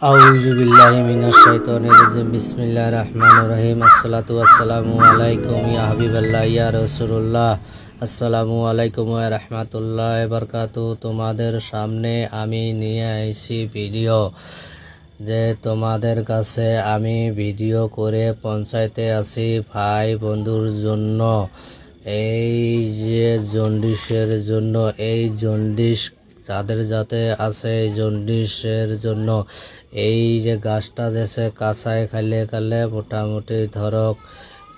আউযু বিল্লাহি মিনাশ শাইতানির রাজিম বিসমিল্লাহির রহমানির রহিম আসসালাতু ওয়াসসালামু আলাইকুম ইয়া হাবিবাল্লাহ ইয়া রাসূলুল্লাহ আসসালামু আলাইকুম ওয়া রাহমাতুল্লাহি ওয়া বারাকাতুহু। তোমাদের সামনে আমি নিয়ে আইছি ভিডিও যে তোমাদের কাছে আমি ভিডিও করে পৌঁছাইতে আসি ভাই বন্ধুর জন্য। এই যে জন্ডিসের জন্য, এই জন্ডিস যাদের যাতে আছে এই জন্ডিসের জন্য এই যে গাছটা যেছে কাঁচায় খাইলে মোটামুটি ধরক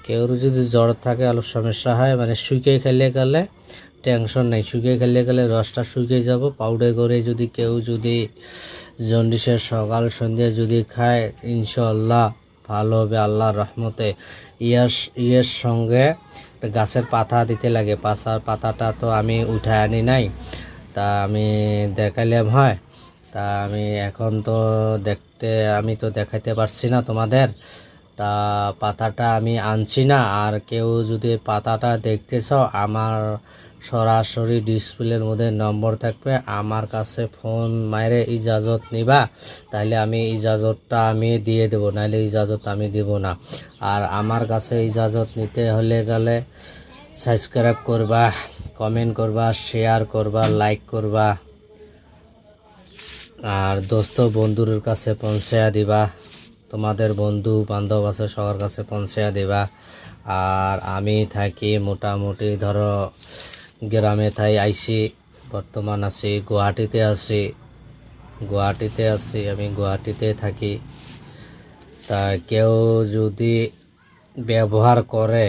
কেউ যদি জ্বর থাকে আলু সমস্যা হয়, মানে শুকিয়ে খাইলে টেনশন নেই, শুকিয়ে খাইলে রসটা শুকিয়ে যাব। পাউডার করে যদি কেউ যদি জন্ডিসের সকাল সন্ধ্যে যদি খায় ইনশাআল্লাহ ভালো হবে আল্লাহর রহমতে। ইয়ের সঙ্গে গাছের পাতা দিতে লাগে, পাতাটা তো আমি উঠায় আনি নাই, তা আমি দেখাইলাম হয়। তা আমি এখন তো আমি তো দেখাইতে পারছি না তোমাদের, তা পাতাটা আমি আনছি না। আর কেউ যদি পাতাটা দেখতে চাও আমার সরাসরি ডিসপ্লের মধ্যে নম্বর থাকবে, আমার কাছে ফোন মাইরে ইজাজত নিবা, তাহলে আমি ইজাজতটা আমি দিয়ে দেবো, নাহলে ইজাজত আমি দেব না। আর আমার কাছে ইজাজত নিতে হলে গেলে সাবস্ক্রাইব করবা, কমেন্ট করবা, শেয়ার করবা, লাইক করবা, আর দোস্ত বন্ধুর কাছে পৌঁছায়া দিবা, তোমাদের বন্ধু বান্ধব আছে সবার কাছে পৌঁছায়া দিবা। আর আমি থাকি মোটামুটি ধরো গ্রামে আইছি, বর্তমান আছি গুয়াহাটিতে আমি গুয়াহাটিতে থাকি। তা কেউ যদি ব্যবহার করে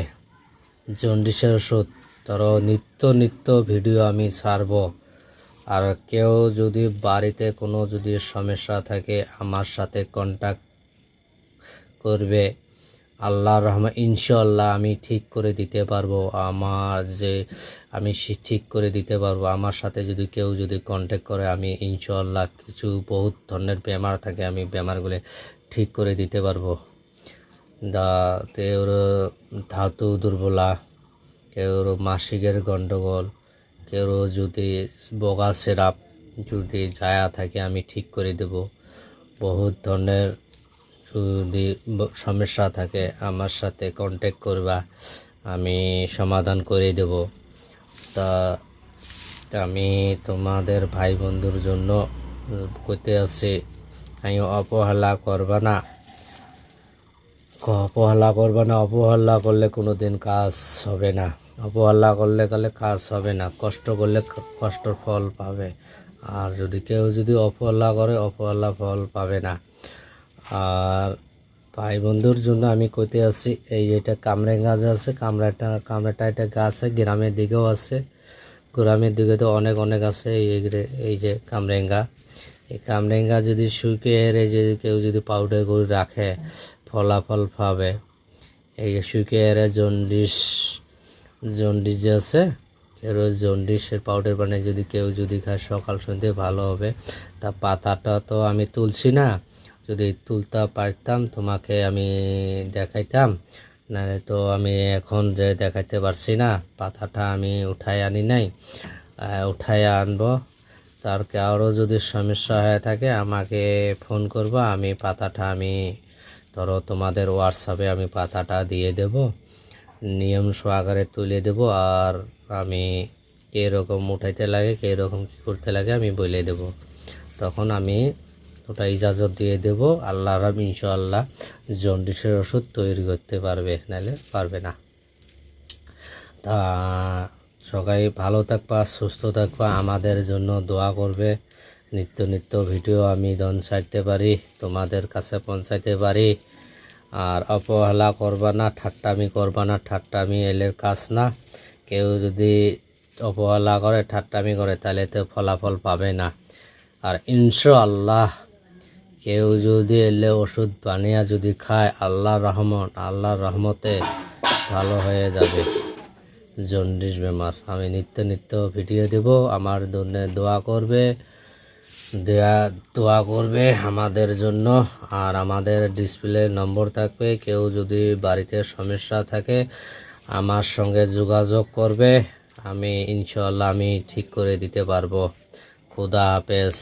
জন্ডিসের ওষুধ, ধরো নিত্য ভিডিও আমি ছাড়ব। আর কেউ যদি বাড়িতে কোনো যদি সমস্যা থাকে আমার সাথে কন্ট্যাক্ট করবে, আল্লাহর রহমতে ইনশাআল্লাহ আমি ঠিক করে দিতে পারবো। আমি ঠিক করে দিতে পারবো। আমার সাথে যদি কেউ যদি কন্ট্যাক্ট করে আমি ইনশাআল্লাহ কিছু বহুত ধরনের বেমার থাকে, আমি বেমারগুলো ঠিক করে দিতে পারবো। কেউর ধাতু দুর্বলা, কেউর মাসিকের গন্ডগোল, কেউ যদি বগা সিরাপ যদি যায়া থাকে আমি ঠিক করে দেব। বহুত ধরনের যদি সমস্যা থাকে আমার সাথে কন্ট্যাক্ট করবা, আমি সমাধান করে দেব। তা আমি তোমাদের ভাই বন্ধুর জন্য করতে আসি, আমি অবহেলা করবা না, অবহেলা করলে কোনো দিন কাজ হবে না, অবহেলা করলে কাজ হবে না, কষ্ট করলে কষ্টর ফল পাবে। আর যদি কেউ যদি অবহেলা করে অবহেলা ফল পাবে না। আর ভাই বন্ধুর জন্য আমি কইতে আসি, এই যেটা কামরাঙ্গা গাছ আছে, কামরাটা এটা গাছ আছে, গ্রামের দিকেও আছে, গ্রামের দিকে তো অনেক আছে। এই যে কামরাঙ্গা, এই কামরাঙ্গা যদি শুকিয়ে যদি কেউ যদি পাউডার করে রাখে ফলাফল পাবে। এই শুকিয়ে জন্ডিস যে আছে, জন্ডিসের পাউডার বানিয়ে যদি কেউ যদি খায় সকাল সন্ধ্যে ভালো হবে। তা পাতাটা তো আমি তুলছি না, যদি তুলতে পারতাম তোমাকে আমি দেখাইতাম, নাহলে তো আমি এখন যে দেখাইতে পারছি না। পাতাটা আমি উঠায় আনি নাই, উঠায় আনবো। তার কারো যদি সমস্যা হয়ে থাকে আমাকে ফোন করবা, আমি পাতাটা আমি ধরো তোমাদের হোয়াটসঅ্যাপে আমি পাতাটা দিয়ে দেব, নিয়ম সহকারে তুলে দেব। আর আমি কীরকম উঠাইতে লাগে কীরকম কী করতে লাগে আমি বলে দেব, তখন আমি ওটা ইজাজত দিয়ে দেব। আল্লাহর ইনশাআল্লাহ জন্ডিসের ওষুধ তৈরি করতে পারবে, নাহলে পারবে না। তা সবাই ভালো থাকবা, সুস্থ থাকবা, আমাদের জন্য দোয়া করবে। নিত্য ভিডিও আমি ছাড়তে পারি, তোমাদের কাছে পৌঁছাইতে পারি। আর অবহেলা করবা না, ঠাট্টামি করবা না, ঠাট্টামি এলের কাজ না। কেউ যদি অবহেলা করে ঠাট্টামি করে তাহলে তো ফলাফল পাবে না। আর ইনশাআল্লাহ কেউ যদি এলে ওষুধ বানিয়ে যদি খায় আল্লাহর রহমতে ভালো হয়ে যাবে জন্ডিস বেমার। আমি নিত্য ভিডিও দেব, আমার জন্য দোয়া করবে আমাদের জন্য। আর আমাদের ডিসপ্লে নম্বর থাকবে, কেউ যদি বাড়িতে সমস্যা থাকে আমার সঙ্গে যোগাযোগ করবে, আমি ইনশাআল্লাহ আমি ঠিক করে দিতে পারবো। খুদা হাফেজ।